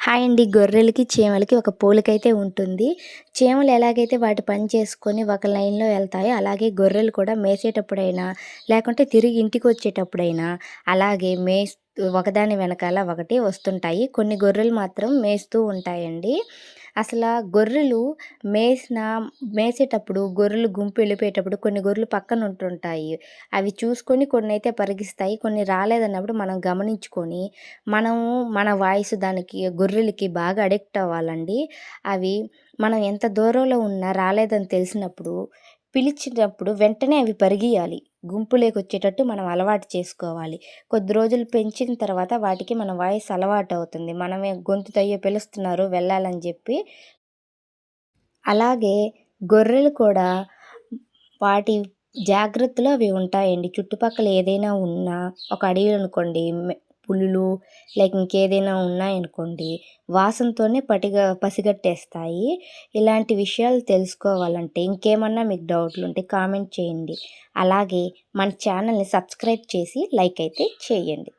Hi అండి. గొర్రెలకి, చీమలకి ఒక పోలికైతే ఉంటుంది. చీమలు ఎలాగైతే వాటి పని చేసుకొని ఒక లైన్‌లో ఎళ్తాయో, అలాగే గొర్రెలు కూడా మేసేటప్పుడైనా, లేకుంటే తిరిగి ఇంటికొచ్చేటప్పుడైనా అలాగే ఒకదాని వెనకాల ఒకటి వస్తుంటాయి. కొన్ని గొర్రెలు మాత్రం మేస్తూ ఉంటాయండి. గొర్రెలు మేసిన మేసేటప్పుడు గొర్రెలు గుంపు వెళ్ళిపోయేటప్పుడు కొన్ని గొర్రెలు పక్కన ఉంటుంటాయి. అవి చూసుకొని కొన్నైతే పరిగిస్తాయి. కొన్ని రాలేదన్నప్పుడు మనం గమనించుకొని మనము మన వాయిస్ దానికి గొర్రెలకి బాగా అడిక్ట్ అవ్వాలండి. అవి మనం ఎంత దూరంలో ఉన్నా రాలేదని తెలిసినప్పుడు, పిలిచినప్పుడు వెంటనే అవి పరిగియాలి. గుంపులోకొచ్చేటట్టు మనం అలవాటు చేసుకోవాలి. కొద్ది రోజులు పెంచిన తర్వాత వాటికి మన వాయిస్ అలవాటవుతుంది. మనమే గొంతుతో పిలుస్తున్నారు వెళ్ళాలని జెప్పి. అలాగే గొర్రెలు కూడా వాటి జాగ్రత్తలో అవి ఉంటాయండి. చుట్టుపక్కల ఏదైనా ఉన్నా ఒక అడవి అనుకోండి పులులు ఇంకేదైనా ఉన్నాయనుకోండి, వాసనతోనే పసిగట్టేస్తాయి. ఇలాంటి విషయాలు తెలుసుకోవాలంటే ఇంకేమన్నా మీకు డౌట్లుంటే కామెంట్ చేయండి. అలాగే మన ఛానల్‌ని సబ్స్క్రైబ్ చేసి లైక్ అయితే చేయండి.